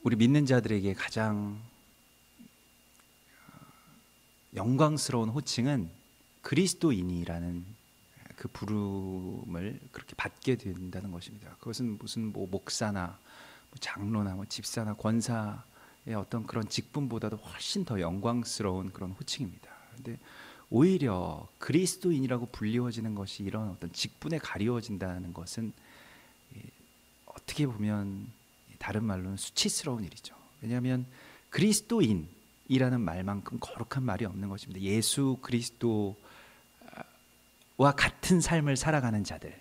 우리 믿는 자들에게 가장 영광스러운 호칭은 그리스도인이라는 그 부름을 그렇게 받게 된다는 것입니다. 그것은 무슨 뭐 목사나 뭐 장로나 뭐 집사나 권사의 어떤 그런 직분보다도 훨씬 더 영광스러운 그런 호칭입니다. 근데 오히려 그리스도인이라고 불리워지는 것이 이런 어떤 직분에 가리워진다는 것은 어떻게 보면 다른 말로는 수치스러운 일이죠. 왜냐하면 그리스도인이라는 말만큼 거룩한 말이 없는 것입니다. 예수 그리스도와 같은 삶을 살아가는 자들,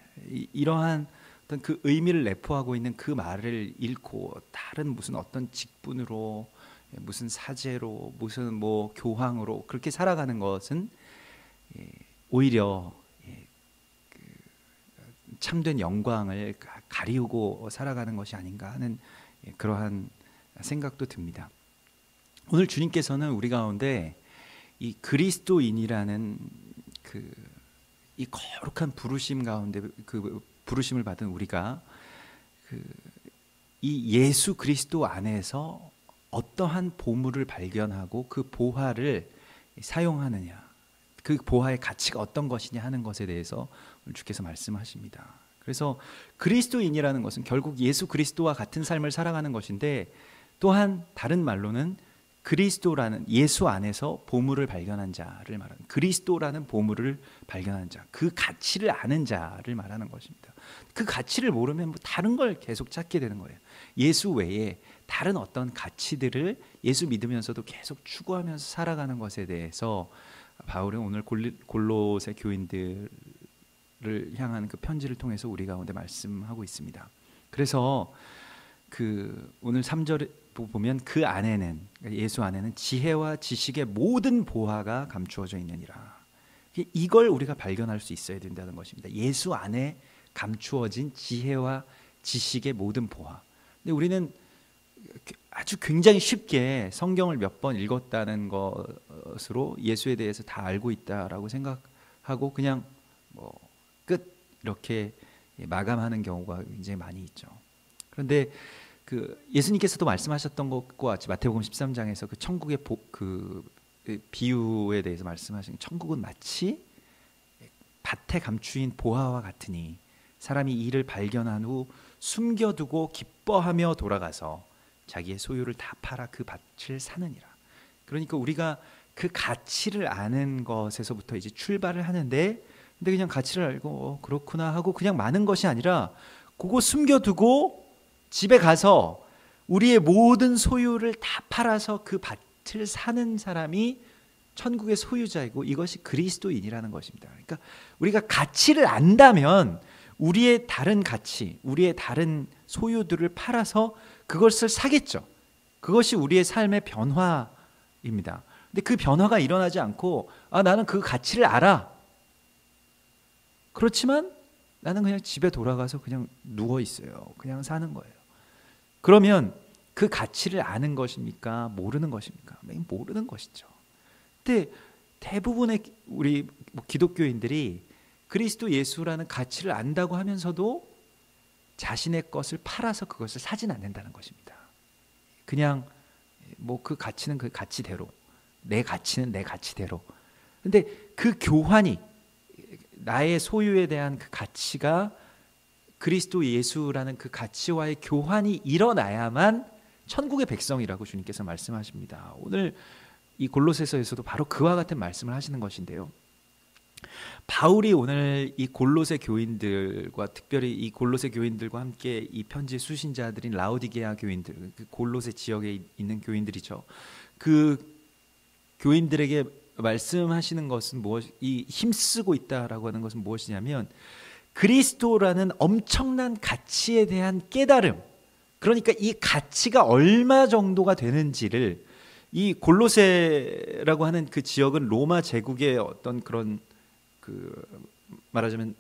이러한 어떤 그 의미를 내포하고 있는 그 말을 잃고 다른 무슨 어떤 직분으로, 무슨 사제로, 무슨 뭐 교황으로 그렇게 살아가는 것은 오히려 참된 영광을 가리우고 살아가는 것이 아닌가 하는 그러한 생각도 듭니다. 오늘 주님께서는 우리 가운데 이 그리스도인이라는 이 거룩한 부르심 가운데 그 부르심을 받은 우리가 이 예수 그리스도 안에서 어떠한 보물을 발견하고 그 보화를 사용하느냐, 그 보화의 가치가 어떤 것이냐 하는 것에 대해서 오늘 주께서 말씀하십니다. 그래서 그리스도인이라는 것은 결국 예수 그리스도와 같은 삶을 살아가는 것인데, 또한 다른 말로는 그리스도라는 예수 안에서 보물을 발견한 자를 말하는, 그리스도라는 보물을 발견한 자, 그 가치를 아는 자를 말하는 것입니다. 그 가치를 모르면 뭐 다른 걸 계속 찾게 되는 거예요. 예수 외에 다른 어떤 가치들을 예수 믿으면서도 계속 추구하면서 살아가는 것에 대해서 바울은 오늘 골로새 교인들을 향한 그 편지를 통해서 우리 가운데 말씀하고 있습니다. 그래서 오늘 3절에 보면 그 안에는, 예수 안에는 지혜와 지식의 모든 보화가 감추어져 있느니라. 이걸 우리가 발견할 수 있어야 된다는 것입니다. 예수 안에 감추어진 지혜와 지식의 모든 보화. 근데 우리는 아주 굉장히 쉽게 성경을 몇 번 읽었다는 것으로 예수에 대해서 다 알고 있다라고 생각하고 그냥 뭐 끝 이렇게 마감하는 경우가 굉장히 많이 있죠. 그런데 예수님께서도 말씀하셨던 것과 같이 마태복음 13장에서 그 천국의 비유에 대해서 말씀하신, 천국은 마치 밭에 감추인 보화와 같으니 사람이 이를 발견한 후 숨겨두고 기뻐하며 돌아가서 자기의 소유를 다 팔아 그 밭을 사느니라. 그러니까 우리가 그 가치를 아는 것에서부터 이제 출발을 하는데, 근데 그냥 가치를 알고 그렇구나 하고 그냥 마는 것이 아니라 그거 숨겨두고 집에 가서 우리의 모든 소유를 다 팔아서 그 밭을 사는 사람이 천국의 소유자이고, 이것이 그리스도인이라는 것입니다. 그러니까 우리가 가치를 안다면 우리의 다른 가치, 우리의 다른 소유들을 팔아서 그것을 사겠죠. 그것이 우리의 삶의 변화입니다. 근데 그 변화가 일어나지 않고 나는 그 가치를 알아. 그렇지만 나는 그냥 집에 돌아가서 그냥 누워 있어요. 그냥 사는 거예요. 그러면 그 가치를 아는 것입니까? 모르는 것입니까? 모르는 것이죠. 근데 대부분의 우리 기독교인들이 그리스도 예수라는 가치를 안다고 하면서도 자신의 것을 팔아서 그것을 사진 않는다는 것입니다. 그냥 그 가치는 그 가치대로, 내 가치는 내 가치대로. 근데 그 교환이, 나의 소유에 대한 그 가치가 그리스도 예수라는 그 가치와의 교환이 일어나야만 천국의 백성이라고 주님께서 말씀하십니다. 오늘 이 골로새서에서도 바로 그와 같은 말씀을 하시는 것인데요. 바울이 오늘 이 골로새 교인들과, 특별히 이 골로새 교인들과 함께 이 편지 수신자들인 라오디게아 교인들, 그 골로새 지역에 있는 교인들이죠. 그 교인들에게 말씀하시는 것은 이 힘쓰고 있다라고 하는 것은 무엇이냐면, 그리스도라는 엄청난 가치에 대한 깨달음, 그러니까 이 가치가 얼마 정도가 되는지를, 이 골로새라고 하는 그 지역은 로마 제국의 어떤 그런 말하자면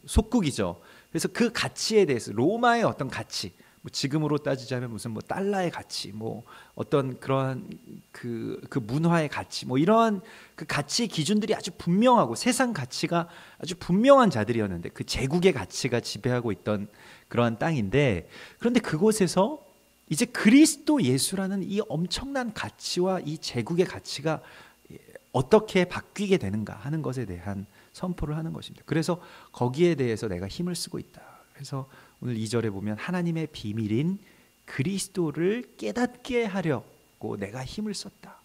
속국이죠. 그래서 그 가치에 대해서, 로마의 어떤 가치, 지금으로 따지자면 무슨 달러의 가치, 어떤 그러한 그 문화의 가치, 이러한 그 가치의 기준들이 아주 분명하고 세상 가치가 아주 분명한 자들이었는데, 그 제국의 가치가 지배하고 있던 그러한 땅인데, 그런데 그곳에서 이제 그리스도 예수라는 이 엄청난 가치와 이 제국의 가치가 어떻게 바뀌게 되는가 하는 것에 대한 선포를 하는 것입니다. 그래서 거기에 대해서 내가 힘을 쓰고 있다. 그래서 오늘 2절에 보면 하나님의 비밀인 그리스도를 깨닫게 하려고 내가 힘을 썼다.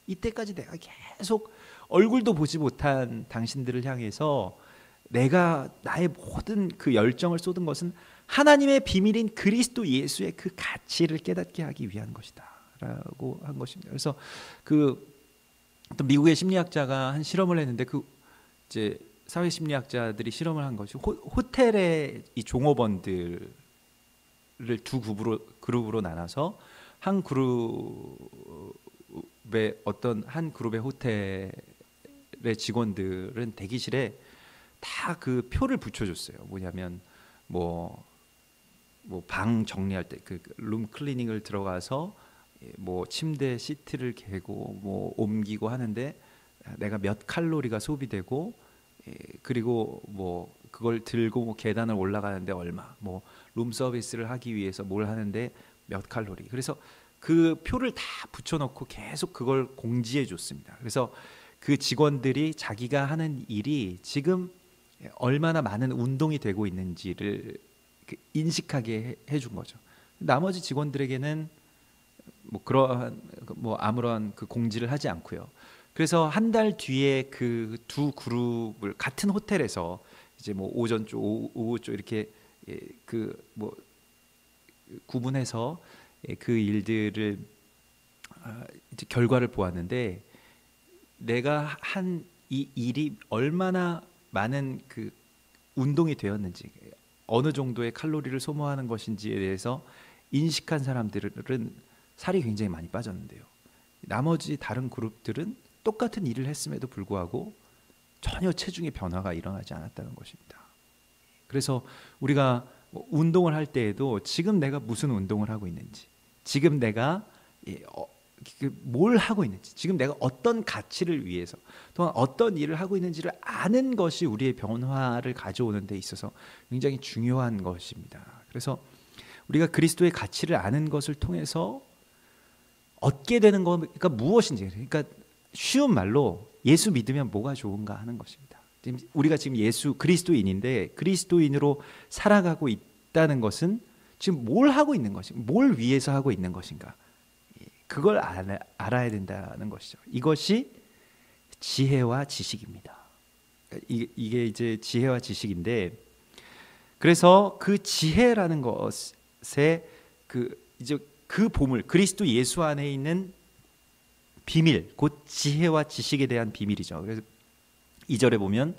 이때까지 내가 계속 얼굴도 보지 못한 당신들을 향해서 내가 나의 모든 그 열정을 쏟은 것은 하나님의 비밀인 그리스도 예수의 그 가치를 깨닫게 하기 위한 것이다 라고 한 것입니다. 그래서 또 미국의 심리학자가 한 실험을 했는데 그 이제 사회 심리학자들이 실험을 한 것이 호텔의 이 종업원들을 두 그룹으로 나눠서 한 그룹의 어떤 한 그룹의 호텔의 직원들은 대기실에 다 그 표를 붙여줬어요. 뭐냐면 방 정리할 때 그 룸 클리닝을 들어가서 뭐 침대 시트를 개고 뭐 옮기고 하는데 내가 몇 칼로리가 소비되고 그리고 뭐 그걸 들고 뭐 계단을 올라가는데 얼마 뭐 룸 서비스를 하기 위해서 뭘 하는데 몇 칼로리. 그래서 그 표를 다 붙여놓고 계속 그걸 공지해 줬습니다. 그래서 그 직원들이 자기가 하는 일이 지금 얼마나 많은 운동이 되고 있는지를 인식하게 해준 거죠. 나머지 직원들에게는 뭐 그러한 뭐 아무런 그 공지를 하지 않고요. 그래서 한 달 뒤에 그 두 그룹을 같은 호텔에서 이제 뭐 오전 쪽, 오후 쪽 이렇게 그 뭐 구분해서 그 일들을 이제 결과를 보았는데 내가 한 이 일이 얼마나 많은 그 운동이 되었는지 어느 정도의 칼로리를 소모하는 것인지에 대해서 인식한 사람들은 살이 굉장히 많이 빠졌는데요. 나머지 다른 그룹들은 똑같은 일을 했음에도 불구하고 전혀 체중의 변화가 일어나지 않았다는 것입니다. 그래서 우리가 운동을 할 때에도 지금 내가 무슨 운동을 하고 있는지, 지금 내가 뭘 하고 있는지, 지금 내가 어떤 가치를 위해서 또한 어떤 일을 하고 있는지를 아는 것이 우리의 변화를 가져오는 데 있어서 굉장히 중요한 것입니다. 그래서 우리가 그리스도의 가치를 아는 것을 통해서 얻게 되는 거가 무엇인지, 그러니까 쉬운 말로 예수 믿으면 뭐가 좋은가 하는 것입니다. 우리가 지금 예수 그리스도인인데 그리스도인으로 살아가고 있다는 것은 지금 뭘 하고 있는 것인가, 뭘 위해서 하고 있는 것인가, 그걸 알아야 된다는 것이죠. 이것이 지혜와 지식입니다. 이게 이제 지혜와 지식인데, 그래서 그 지혜라는 것에 이제 그 보물, 그리스도 예수 안에 있는 비밀, 곧 지혜와 지식에 대한 비밀이죠. 그래서 2절에 보면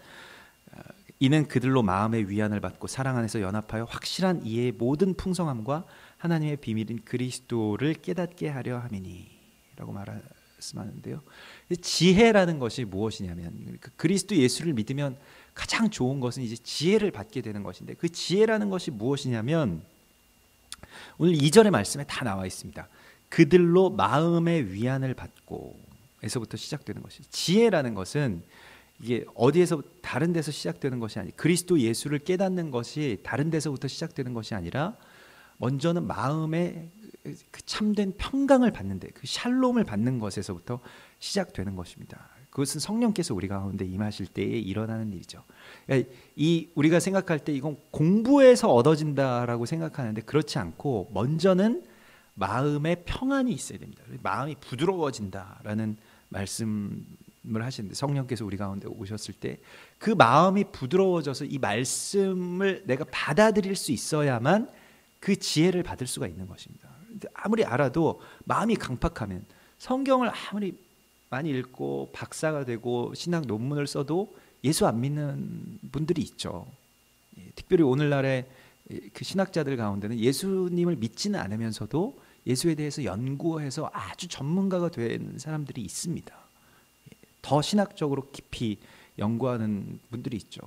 이는 그들로 마음의 위안을 받고 사랑 안에서 연합하여 확실한 이해의 모든 풍성함과 하나님의 비밀인 그리스도를 깨닫게 하려 함이니 라고 말씀하는데요. 지혜라는 것이 무엇이냐면 그리스도 예수를 믿으면 가장 좋은 것은 이제 지혜를 받게 되는 것인데, 그 지혜라는 것이 무엇이냐면 오늘 2절의 말씀에 다 나와 있습니다. 그들로 마음의 위안을 받고 에서부터 시작되는 것이, 지혜라는 것은 이게 어디에서 다른 데서 시작되는 것이 아니, 그리스도 예수를 깨닫는 것이 다른 데서부터 시작되는 것이 아니라 먼저는 마음의 그 참된 평강을 받는데, 그 샬롬을 받는 것에서부터 시작되는 것입니다. 그것은 성령께서 우리 가운데 임하실 때에 일어나는 일이죠. 그러니까 우리가 생각할 때 이건 공부해서 얻어진다라고 생각하는데 그렇지 않고 먼저는 마음의 평안이 있어야 됩니다. 마음이 부드러워진다라는 말씀을 하시는데, 성령께서 우리 가운데 오셨을 때 그 마음이 부드러워져서 이 말씀을 내가 받아들일 수 있어야만 그 지혜를 받을 수가 있는 것입니다. 아무리 알아도 마음이 강팍하면 성경을 아무리 많이 읽고 박사가 되고 신학 논문을 써도 예수 안 믿는 분들이 있죠. 특별히 오늘날의 그 신학자들 가운데는 예수님을 믿지는 않으면서도 예수에 대해서 연구해서 아주 전문가가 된 사람들이 있습니다. 더 신학적으로 깊이 연구하는 분들이 있죠.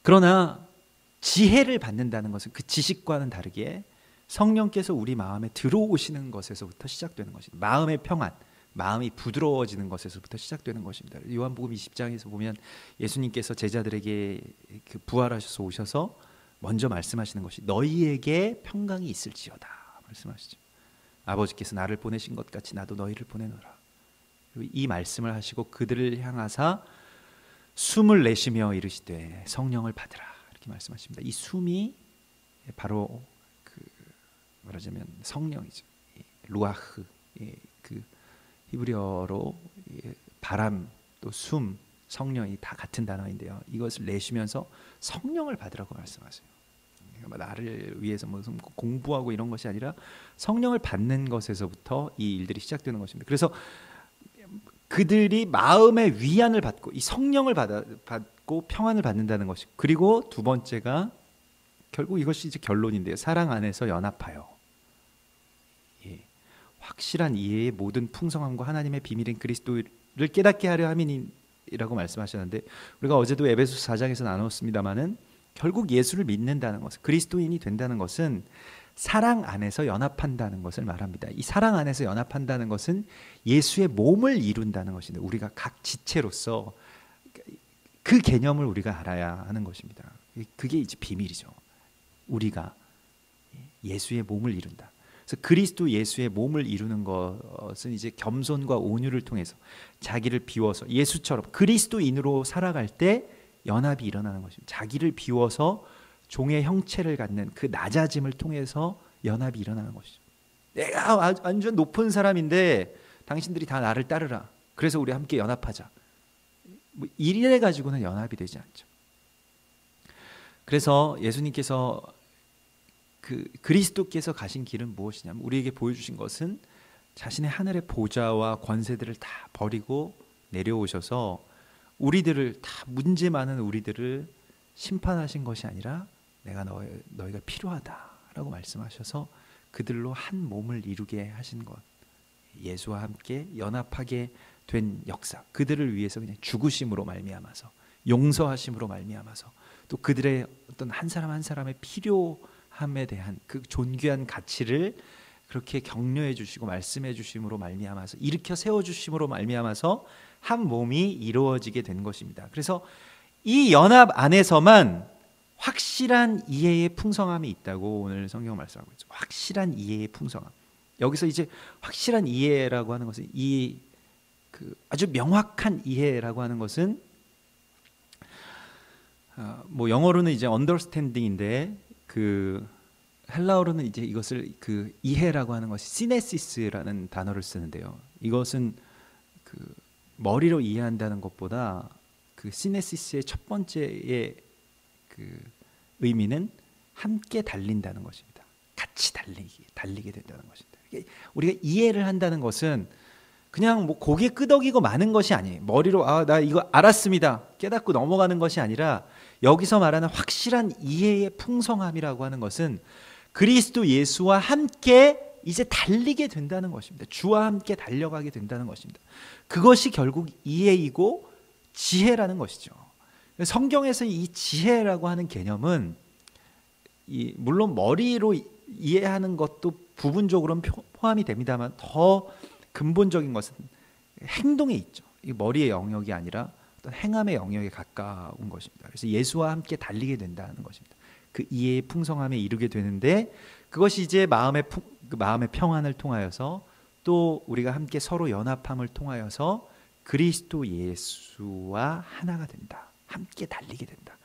그러나 지혜를 받는다는 것은 그 지식과는 다르게 성령께서 우리 마음에 들어오시는 것에서부터 시작되는 것입니다. 마음의 평안, 마음이 부드러워지는 것에서부터 시작되는 것입니다. 요한복음 20장에서 보면 예수님께서 제자들에게 부활하셔서 오셔서 먼저 말씀하시는 것이 너희에게 평강이 있을지어다 말씀하시죠. 아버지께서 나를 보내신 것 같이 나도 너희를 보내노라. 이 말씀을 하시고 그들을 향하사 숨을 내쉬며 이르시되 성령을 받으라 이렇게 말씀하십니다. 이 숨이 바로 그 말하자면 성령이죠. 루아흐, 그 히브리어로 바람 또 숨, 성령이 다 같은 단어인데요. 이것을 내쉬면서 성령을 받으라고 말씀하세요. 나를 위해서 무슨 공부하고 이런 것이 아니라 성령을 받는 것에서부터 이 일들이 시작되는 것입니다. 그래서 그들이 마음의 위안을 받고 이 성령을 받고 평안을 받는다는 것이, 그리고 두 번째가 결국 이것이 이제 결론인데요. 사랑 안에서 연합하여 확실한 이해의 모든 풍성함과 하나님의 비밀인 그리스도를 깨닫게 하려 함이니라고 말씀하셨는데, 우리가 어제도 에베소서 4장에서 나눴습니다마는 결국 예수를 믿는다는 것, 그리스도인이 된다는 것은 사랑 안에서 연합한다는 것을 말합니다. 이 사랑 안에서 연합한다는 것은 예수의 몸을 이룬다는 것인데, 우리가 각 지체로서 그 개념을 우리가 알아야 하는 것입니다. 그게 이제 비밀이죠. 우리가 예수의 몸을 이룬다. 그래서 그리스도 예수의 몸을 이루는 것은 이제 겸손과 온유를 통해서 자기를 비워서 예수처럼 그리스도인으로 살아갈 때 연합이 일어나는 것입니다. 자기를 비워서 종의 형체를 갖는 그 낮아짐을 통해서 연합이 일어나는 것이죠. 내가 완전 높은 사람인데 당신들이 다 나를 따르라. 그래서 우리 함께 연합하자. 뭐 이래 가지고는 연합이 되지 않죠. 그래서 예수님께서 그리스도께서 가신 길은 무엇이냐면, 우리에게 보여주신 것은 자신의 하늘의 보좌와 권세들을 다 버리고 내려오셔서 우리들을 다 문제 많은 우리들을 심판하신 것이 아니라 내가 너희가 필요하다라고 말씀하셔서 그들로 한 몸을 이루게 하신 것, 예수와 함께 연합하게 된 역사, 그들을 위해서 그냥 죽으심으로 말미암아서 용서하심으로 말미암아서 또 그들의 어떤 한 사람 한 사람의 필요함에 대한 그 존귀한 가치를 그렇게 격려해 주시고 말씀해 주심으로 말미암아서 일으켜 세워 주심으로 말미암아서 한 몸이 이루어지게 된 것입니다. 그래서 이 연합 안에서만 확실한 이해의 풍성함이 있다고 오늘 성경 말씀하고 있죠. 확실한 이해의 풍성함. 여기서 이제 확실한 이해라고 하는 것은 아주 명확한 이해라고 하는 것은 뭐 영어로는 이제 understanding인데 그 헬라어로는 이제 이것을 그 이해라고 하는 것이 시네시스라는 단어를 쓰는데요. 이것은 그 머리로 이해한다는 것보다 그 시네시스의 첫 번째의 그 의미는 함께 달린다는 것입니다. 같이 달리게 된다는 것입니다. 우리가 이해를 한다는 것은 그냥 뭐 고개 끄덕이고 마는 것이 아니에요. 머리로 나 이거 알았습니다 깨닫고 넘어가는 것이 아니라, 여기서 말하는 확실한 이해의 풍성함이라고 하는 것은 그리스도 예수와 함께 이제 달리게 된다는 것입니다. 주와 함께 달려가게 된다는 것입니다. 그것이 결국 이해이고 지혜라는 것이죠. 성경에서 이 지혜라고 하는 개념은 물론 머리로 이해하는 것도 부분적으로는 포함이 됩니다만, 더 근본적인 것은 행동에 있죠. 이 머리의 영역이 아니라 어떤 행함의 영역에 가까운 것입니다. 그래서 예수와 함께 달리게 된다는 것입니다. 그 이해의 풍성함에 이르게 되는데, 그것이 이제 마음의 평안을 통하여서 또 우리가 함께 서로 연합함을 통하여서 그리스도 예수와 하나가 된다. 함께 달리게 된다.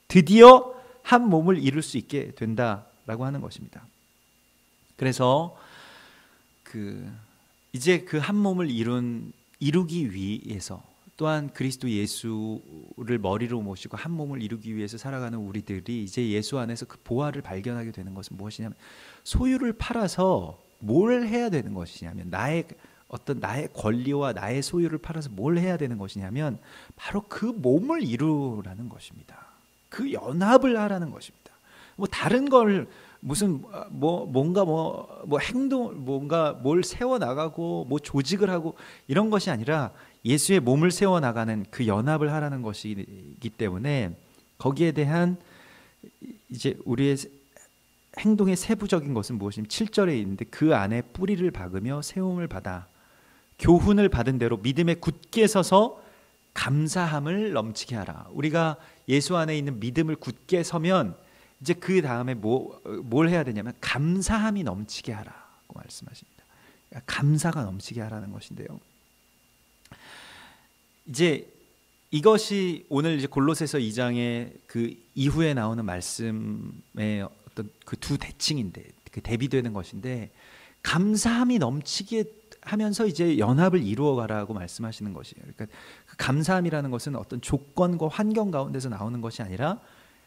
드디어 한 몸을 이룰 수 있게 된다라고 하는 것입니다. 그래서 이제 그 한 몸을 이루기 위해서, 또한 그리스도 예수를 머리로 모시고 한 몸을 이루기 위해서 살아가는 우리들이 이제 예수 안에서 그 보화를 발견하게 되는 것은 무엇이냐면, 소유를 팔아서 뭘 해야 되는 것이냐면, 나의 권리와 나의 소유를 팔아서 뭘 해야 되는 것이냐면 바로 그 몸을 이루라는 것입니다. 그 연합을 하라는 것입니다. 뭐 다른 걸 무슨 뭔가 행동, 뭔가 뭘 세워 나가고 뭐 조직을 하고 이런 것이 아니라 예수의 몸을 세워 나가는 그 연합을 하라는 것이기 때문에, 거기에 대한 이제 우리의 행동의 세부적인 것은 무엇이냐면 7절에 있는데, 그 안에 뿌리를 박으며 세움을 받아 교훈을 받은 대로 믿음에 굳게 서서 감사함을 넘치게 하라. 우리가 예수 안에 있는 믿음을 굳게 서면 이제 그 다음에 뭘 해야 되냐면 감사함이 넘치게 하라고 말씀하십니다. 감사가 넘치게 하라는 것인데요. 이제 이것이 오늘 이제 골로새서 2장의 그 이후에 나오는 말씀의 어떤 그 두 대칭인데, 그 대비되는 것인데, 감사함이 넘치게 하면서 이제 연합을 이루어가라고 말씀하시는 것이에요. 그러니까 그 감사함이라는 것은 어떤 조건과 환경 가운데서 나오는 것이 아니라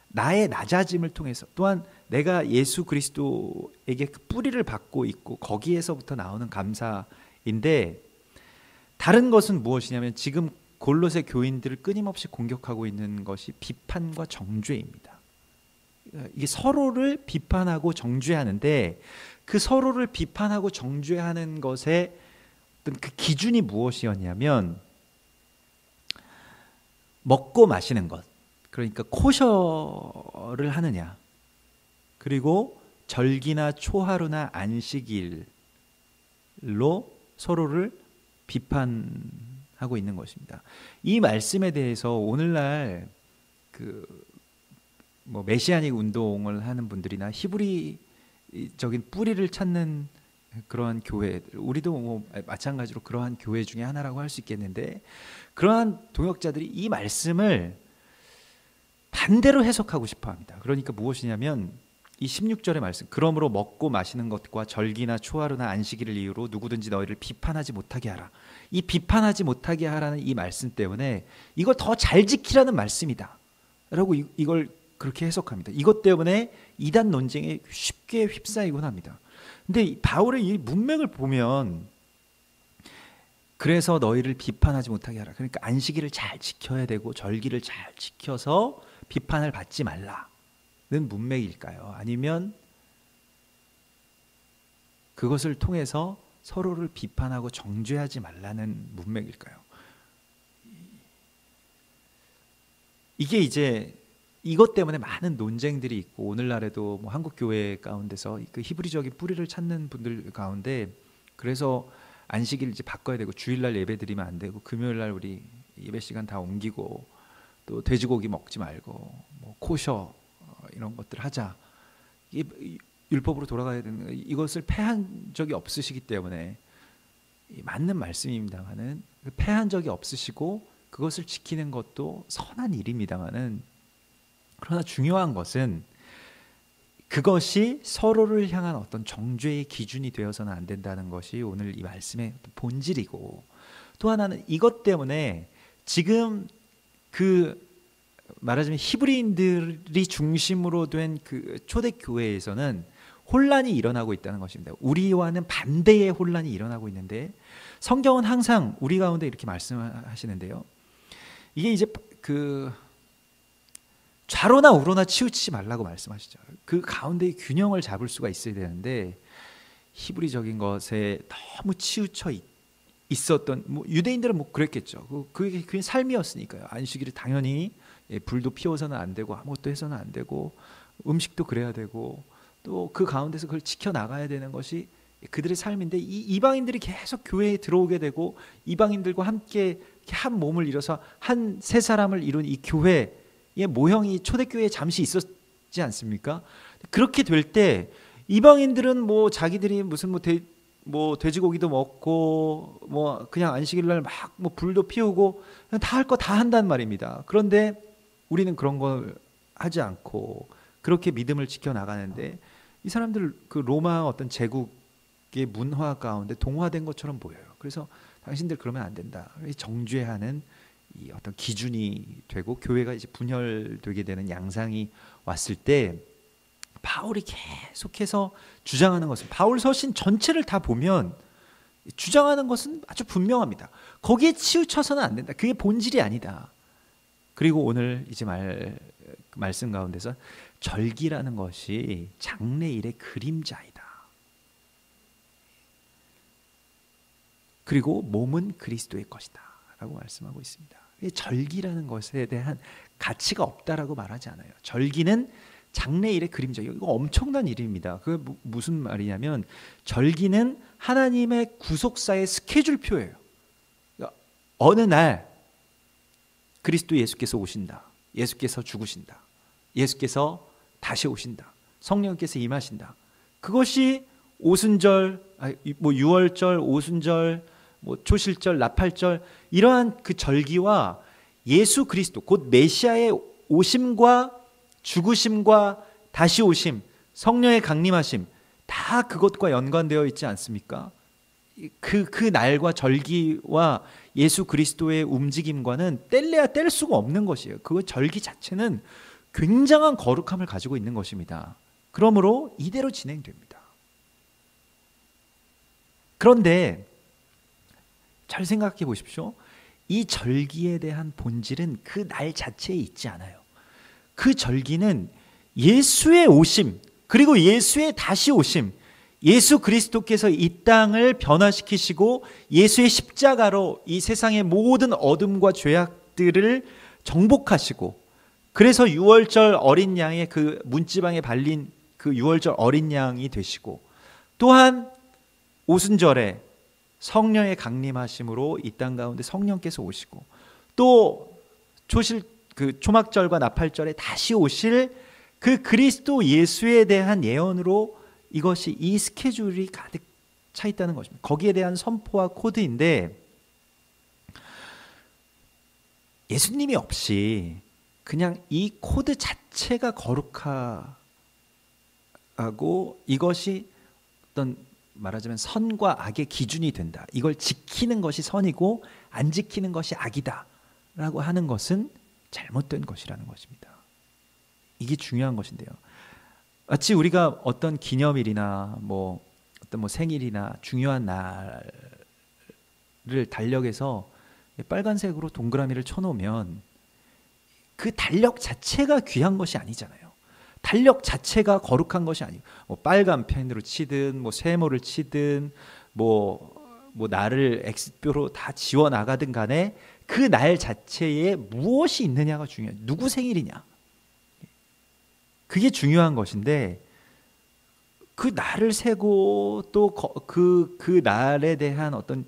나의 낮아짐을 통해서, 또한 내가 예수 그리스도에게 그 뿌리를 받고 있고 거기에서부터 나오는 감사인데, 다른 것은 무엇이냐면 지금 골로새 교인들을 끊임없이 공격하고 있는 것이 비판과 정죄입니다. 이게 서로를 비판하고 정죄하는데, 그 서로를 비판하고 정죄하는 것의 어떤 그 기준이 무엇이었냐면 먹고 마시는 것, 그러니까 코셔를 하느냐, 그리고 절기나 초하루나 안식일로 서로를 비판하고 있는 것입니다. 이 말씀에 대해서 오늘날 메시아닉 운동을 하는 분들이나 히브리적인 뿌리를 찾는 그러한 교회, 우리도 마찬가지로 그러한 교회 중에 하나라고 할 수 있겠는데, 그러한 동역자들이 이 말씀을 반대로 해석하고 싶어 합니다. 그러니까 무엇이냐면 이 16절의 말씀, 그러므로 먹고 마시는 것과 절기나 초하루나 안식일을 이유로 누구든지 너희를 비판하지 못하게 하라. 이 비판하지 못하게 하라는 이 말씀 때문에 이걸 더 잘 지키라는 말씀이다 라고 이걸 그렇게 해석합니다. 이것 때문에 이단 논쟁에 쉽게 휩싸이곤 합니다. 근데 바울의 이 문맥을 보면, 그래서 너희를 비판하지 못하게 하라, 그러니까 안식일을 잘 지켜야 되고 절기를 잘 지켜서 비판을 받지 말라는 문맥일까요? 아니면 그것을 통해서 서로를 비판하고 정죄하지 말라는 문맥일까요? 이게 이제 이것 때문에 많은 논쟁들이 있고, 오늘날에도 한국 교회 가운데서 그 히브리적인 뿌리를 찾는 분들 가운데, 그래서 안식일 이제 바꿔야 되고, 주일날 예배 드리면 안 되고, 금요일날 우리 예배 시간 다 옮기고, 또 돼지고기 먹지 말고 코셔 이런 것들 하자, 이게 율법으로 돌아가야 되는, 이것을 폐한 적이 없으시기 때문에 맞는 말씀입니다만은, 폐한 적이 없으시고 그것을 지키는 것도 선한 일입니다만은, 그러나 중요한 것은 그것이 서로를 향한 어떤 정죄의 기준이 되어서는 안 된다는 것이 오늘 이 말씀의 본질이고, 또 하나는 이것 때문에 지금 말하자면 히브리인들이 중심으로 된 그 초대교회에서는 혼란이 일어나고 있다는 것입니다. 우리와는 반대의 혼란이 일어나고 있는데, 성경은 항상 우리 가운데 이렇게 말씀하시는데요. 이게 이제 좌로나 우로나 치우치지 말라고 말씀하시죠. 그 가운데의 균형을 잡을 수가 있어야 되는데, 히브리적인 것에 너무 치우쳐 있었던, 유대인들은 그랬겠죠. 그게 삶이었으니까요. 안식일이 당연히 불도 피워서는 안 되고 아무것도 해서는 안 되고 음식도 그래야 되고, 또 그 가운데서 그걸 지켜나가야 되는 것이 그들의 삶인데, 이 이방인들이 계속 교회에 들어오게 되고 이방인들과 함께 한 몸을 이뤄서 한 세 사람을 이룬 이 교회의 모형이 초대교회에 잠시 있었지 않습니까? 그렇게 될 때 이방인들은 자기들이 무슨 돼지고기도 먹고 그냥 안식일날 막 불도 피우고 다 할 거 다 한단 말입니다. 그런데 우리는 그런 걸 하지 않고 그렇게 믿음을 지켜나가는데, 이 사람들 그 로마 어떤 제국의 문화 가운데 동화된 것처럼 보여요. 그래서 당신들 그러면 안 된다, 정죄하는 이 어떤 기준이 되고, 교회가 이제 분열되게 되는 양상이 왔을 때, 바울이 계속해서 주장하는 것은, 바울 서신 전체를 다 보면 주장하는 것은 아주 분명합니다. 거기에 치우쳐서는 안 된다. 그게 본질이 아니다. 그리고 오늘 이제 말씀 가운데서 절기라는 것이 장래일의 그림자이다. 그리고 몸은 그리스도의 것이다 라고 말씀하고 있습니다. 절기라는 것에 대한 가치가 없다라고 말하지 않아요. 절기는 장래일의 그림자, 이거 엄청난 일입니다. 그게 무슨 말이냐면, 절기는 하나님의 구속사의 스케줄표예요. 그러니까 어느 날 그리스도 예수께서 오신다, 예수께서 죽으신다, 예수께서 다시 오신다. 성령께서 임하신다. 그것이 오순절, 뭐 유월절, 오순절, 뭐 초실절, 나팔절 이러한 그 절기와 예수 그리스도 곧 메시아의 오심과 죽으심과 다시 오심, 성령의 강림하심 다 그것과 연관되어 있지 않습니까? 그 날과 절기와 예수 그리스도의 움직임과는 뗄래야 뗄 수가 없는 것이에요. 그 절기 자체는 굉장한 거룩함을 가지고 있는 것입니다. 그러므로 이대로 진행됩니다. 그런데 잘 생각해 보십시오. 이 절기에 대한 본질은 그 날 자체에 있지 않아요. 그 절기는 예수의 오심, 그리고 예수의 다시 오심, 예수 그리스도께서 이 땅을 변화시키시고 예수의 십자가로 이 세상의 모든 어둠과 죄악들을 정복하시고, 그래서 유월절 어린 양의 그 문지방에 발린 그 유월절 어린 양이 되시고, 또한 오순절에 성령의 강림하심으로 이 땅 가운데 성령께서 오시고, 또 초막절과 나팔절에 다시 오실 그 그리스도 예수에 대한 예언으로 이것이 이 스케줄이 가득 차 있다는 것입니다. 거기에 대한 선포와 코드인데, 예수님이 없이 그냥 이 코드 자체가 거룩하고 이것이 어떤 말하자면 선과 악의 기준이 된다. 이걸 지키는 것이 선이고 안 지키는 것이 악이다 라고 하는 것은 잘못된 것이라는 것입니다. 이게 중요한 것인데요. 마치 우리가 어떤 기념일이나 어떤 생일이나 중요한 날을 달력에서 빨간색으로 동그라미를 쳐놓으면 그 달력 자체가 귀한 것이 아니잖아요. 달력 자체가 거룩한 것이 아니고, 빨간 펜으로 치든 세모를 치든 날을 X표로 다 지워 나가든 간에 그 날 자체에 무엇이 있느냐가 중요해요. 누구 생일이냐, 그게 중요한 것인데, 그 날을 세고 또 그 날에 대한 어떤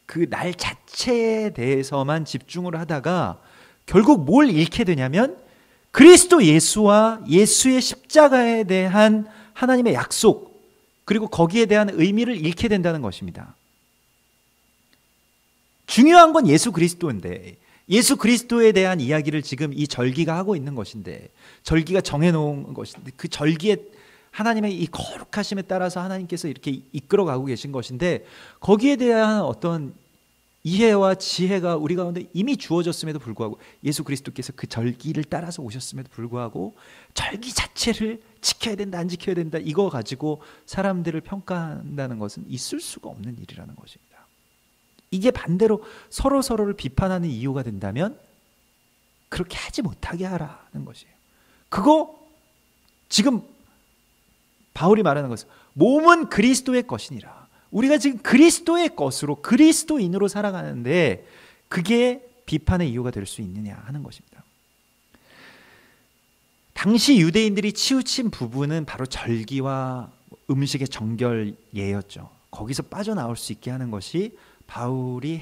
그 날 자체에 대해서만 집중을 하다가 결국 뭘 잃게 되냐면 그리스도 예수와 예수의 십자가에 대한 하나님의 약속, 그리고 거기에 대한 의미를 잃게 된다는 것입니다. 중요한 건 예수 그리스도인데, 예수 그리스도에 대한 이야기를 지금 이 절기가 하고 있는 것인데, 절기가 정해놓은 것인데, 그 절기에 하나님의 이 거룩하심에 따라서 하나님께서 이렇게 이끌어가고 계신 것인데, 거기에 대한 어떤 이해와 지혜가 우리 가운데 이미 주어졌음에도 불구하고, 예수 그리스도께서 그 절기를 따라서 오셨음에도 불구하고 절기 자체를 지켜야 된다 안 지켜야 된다 이거 가지고 사람들을 평가한다는 것은 있을 수가 없는 일이라는 것입니다. 이게 반대로 서로를 비판하는 이유가 된다면 그렇게 하지 못하게 하라는 것이에요. 그거 지금 바울이 말하는 것은 몸은 그리스도의 것이니라. 우리가 지금 그리스도의 것으로 그리스도인으로 살아가는데 그게 비판의 이유가 될 수 있느냐 하는 것입니다. 당시 유대인들이 치우친 부분은 바로 절기와 음식의 정결 예였죠. 거기서 빠져나올 수 있게 하는 것이 바울이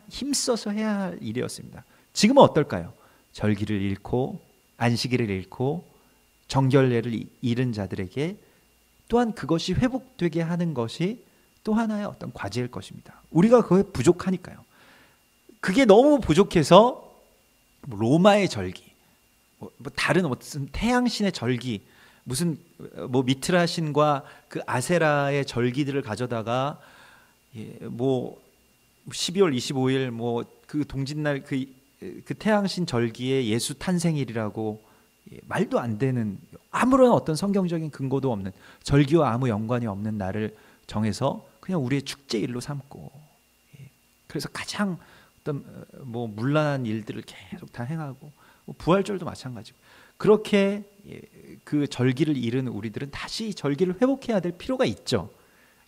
힘써서 해야 할 일이었습니다. 지금은 어떨까요? 절기를 잃고 안식일을 잃고 정결례를 잃은 자들에게 또한 그것이 회복되게 하는 것이 또 하나의 어떤 과제일 것입니다. 우리가 그거에 부족하니까요. 그게 너무 부족해서 로마의 절기, 다른 무슨 태양신의 절기, 무슨 미트라신과 그 아세라의 절기들을 가져다가 12월 25일 그 동짓날 그 태양신 절기에 예수 탄생일이라고 말도 안 되는, 아무런 어떤 성경적인 근거도 없는, 절기와 아무 연관이 없는 날을 정해서 그냥 우리의 축제일로 삼고, 그래서 가장 어떤 문란한 일들을 계속 다 행하고, 부활절도 마찬가지고, 그렇게 그 절기를 잃은 우리들은 다시 절기를 회복해야 될 필요가 있죠.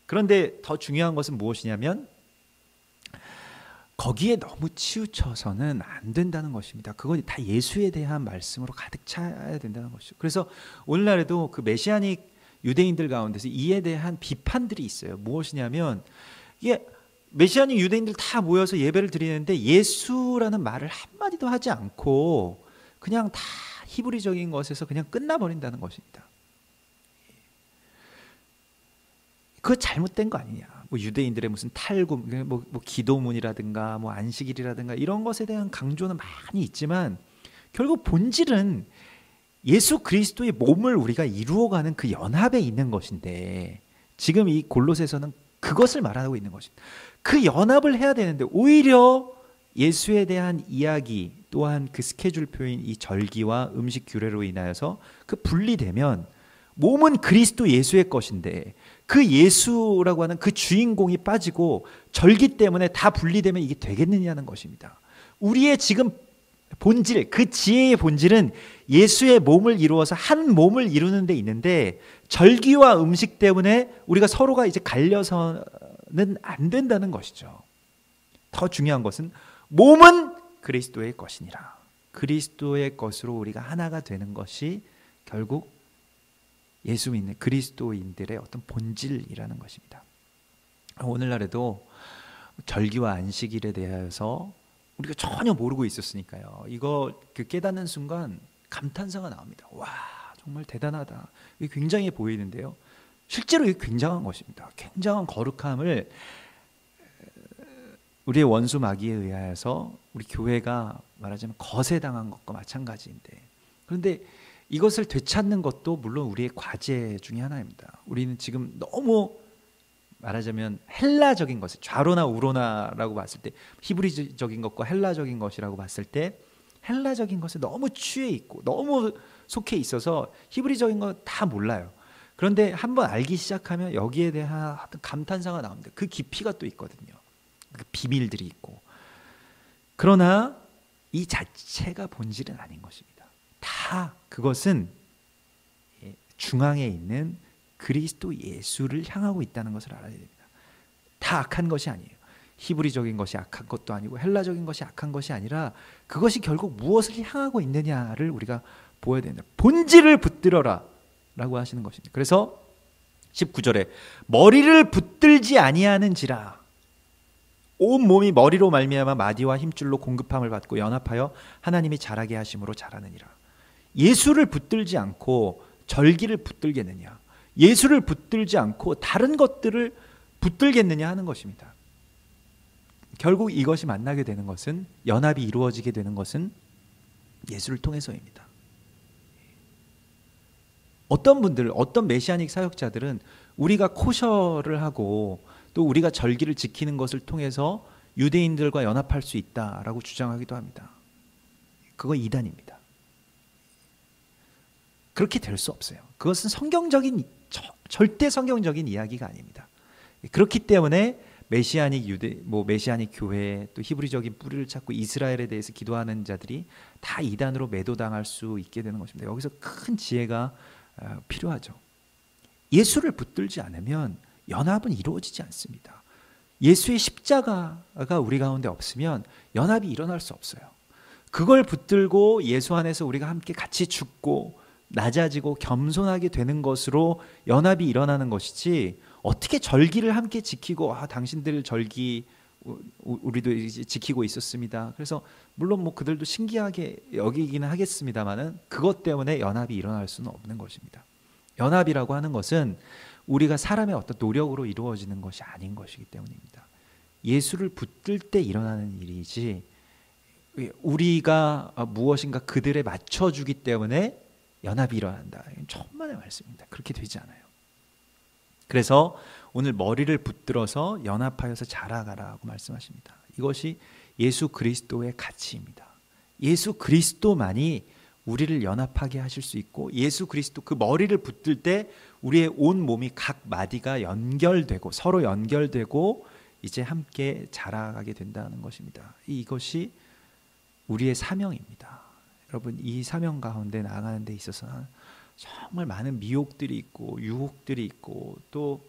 그런데 더 중요한 것은 무엇이냐면 거기에 너무 치우쳐서는 안 된다는 것입니다. 그건 다 예수에 대한 말씀으로 가득 차야 된다는 것이죠. 그래서 오늘날에도 그 메시아닉 유대인들 가운데서 이에 대한 비판들이 있어요. 무엇이냐면 이게 메시아닉 유대인들 다 모여서 예배를 드리는데 예수라는 말을 한마디도 하지 않고 그냥 다 히브리적인 것에서 그냥 끝나버린다는 것입니다. 그거 잘못된 거 아니냐. 뭐 유대인들의 무슨 탈구, 뭐 기도문이라든가 뭐 안식일이라든가 이런 것에 대한 강조는 많이 있지만 결국 본질은 예수 그리스도의 몸을 우리가 이루어가는 그 연합에 있는 것인데, 지금 이 골로새서는 그것을 말하고 있는 것입니다. 그 연합을 해야 되는데 오히려 예수에 대한 이야기 또한 그 스케줄표인 이 절기와 음식 규례로 인하여서 그 분리되면 몸은 그리스도 예수의 것인데 그 예수라고 하는 그 주인공이 빠지고 절기 때문에 다 분리되면 이게 되겠느냐는 것입니다. 우리의 지금 본질, 그 지혜의 본질은 예수의 몸을 이루어서 한 몸을 이루는 데 있는데 절기와 음식 때문에 우리가 서로가 이제 갈려서는 안 된다는 것이죠. 더 중요한 것은 몸은 그리스도의 것이니라. 그리스도의 것으로 우리가 하나가 되는 것이 결국 예수 믿는 그리스도인들의 어떤 본질이라는 것입니다. 오늘날에도 절기와 안식일에 대해서 우리가 전혀 모르고 있었으니까요. 이거 깨닫는 순간 감탄사가 나옵니다. 와, 정말 대단하다. 이게 굉장히 보이는데요. 실제로 이게 굉장한 것입니다. 굉장한 거룩함을 우리의 원수 마귀에 의하여서 우리 교회가 말하자면 거세당한 것과 마찬가지인데, 그런데 이것을 되찾는 것도 물론 우리의 과제 중에 하나입니다. 우리는 지금 너무 말하자면 헬라적인 것을 좌로나 우로나라고 봤을 때, 히브리적인 것과 헬라적인 것이라고 봤을 때 헬라적인 것에 너무 취해 있고 너무 속해 있어서 히브리적인 거 다 몰라요. 그런데 한번 알기 시작하면 여기에 대한 감탄사가 나옵니다. 그 깊이가 또 있거든요. 그 비밀들이 있고. 그러나 이 자체가 본질은 아닌 것입니다. 다 그것은 중앙에 있는 그리스도 예수를 향하고 있다는 것을 알아야 됩니다. 다 악한 것이 아니에요. 히브리적인 것이 악한 것도 아니고 헬라적인 것이 악한 것이 아니라 그것이 결국 무엇을 향하고 있느냐를 우리가 보아야 된다. 본질을 붙들어라 라고 하시는 것입니다. 그래서 19절에 머리를 붙들지 아니하는지라, 온 몸이 머리로 말미암아 마디와 힘줄로 공급함을 받고 연합하여 하나님이 자라게 하심으로 자라느니라. 예수를 붙들지 않고 절기를 붙들겠느냐, 예수를 붙들지 않고 다른 것들을 붙들겠느냐 하는 것입니다. 결국 이것이 만나게 되는 것은, 연합이 이루어지게 되는 것은 예수를 통해서입니다. 어떤 분들, 어떤 메시아닉 사역자들은 우리가 코셔를 하고 또 우리가 절기를 지키는 것을 통해서 유대인들과 연합할 수 있다라고 주장하기도 합니다. 그거 이단입니다. 그렇게 될 수 없어요. 그것은 성경적인, 절대 성경적인 이야기가 아닙니다. 그렇기 때문에 메시아닉 메시아닉 교회, 또 히브리적인 뿌리를 찾고 이스라엘에 대해서 기도하는 자들이 다 이단으로 매도당할 수 있게 되는 것입니다. 여기서 큰 지혜가 필요하죠. 예수를 붙들지 않으면 연합은 이루어지지 않습니다. 예수의 십자가가 우리 가운데 없으면 연합이 일어날 수 없어요. 그걸 붙들고 예수 안에서 우리가 함께 같이 죽고 낮아지고 겸손하게 되는 것으로 연합이 일어나는 것이지, 어떻게 절기를 함께 지키고 당신들 절기 우리도 이제 지키고 있었습니다. 그래서 물론 그들도 신기하게 여기기는 하겠습니다만은 그것 때문에 연합이 일어날 수는 없는 것입니다. 연합이라고 하는 것은 우리가 사람의 어떤 노력으로 이루어지는 것이 아닌 것이기 때문입니다. 예수를 붙들 때 일어나는 일이지, 우리가 무엇인가 그들에 맞춰주기 때문에 연합이 일어난다. 이건 천만의 말씀입니다. 그렇게 되지 않아요. 그래서 오늘 머리를 붙들어서 연합하여서 자라가라고 말씀하십니다. 이것이 예수 그리스도의 가치입니다. 예수 그리스도만이 우리를 연합하게 하실 수 있고, 예수 그리스도 그 머리를 붙들 때 우리의 온 몸이 각 마디가 연결되고 서로 연결되고 이제 함께 자라가게 된다는 것입니다. 이것이 우리의 사명입니다. 여러분, 이 사명 가운데 나아가는 데 있어서는 정말 많은 미혹들이 있고 유혹들이 있고 또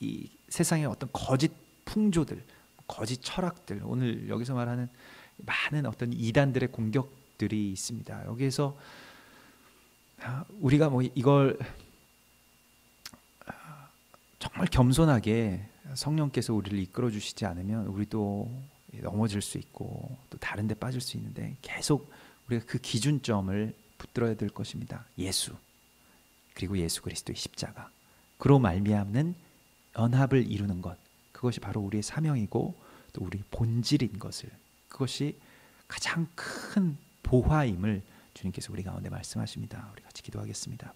이 세상의 어떤 거짓 풍조들, 거짓 철학들, 오늘 여기서 말하는 많은 어떤 이단들의 공격들이 있습니다. 여기에서 우리가 이걸 정말 겸손하게 성령께서 우리를 이끌어 주시지 않으면 우리도 넘어질 수 있고 또 다른 데 빠질 수 있는데, 계속 우리가 그 기준점을 붙들어야 될 것입니다. 예수, 그리고 예수 그리스도의 십자가. 그로 말미암는 연합을 이루는 것, 그것이 바로 우리의 사명이고 또 우리 본질인 것을, 그것이 가장 큰 보화임을 주님께서 우리 가운데 말씀하십니다. 우리 같이 기도하겠습니다.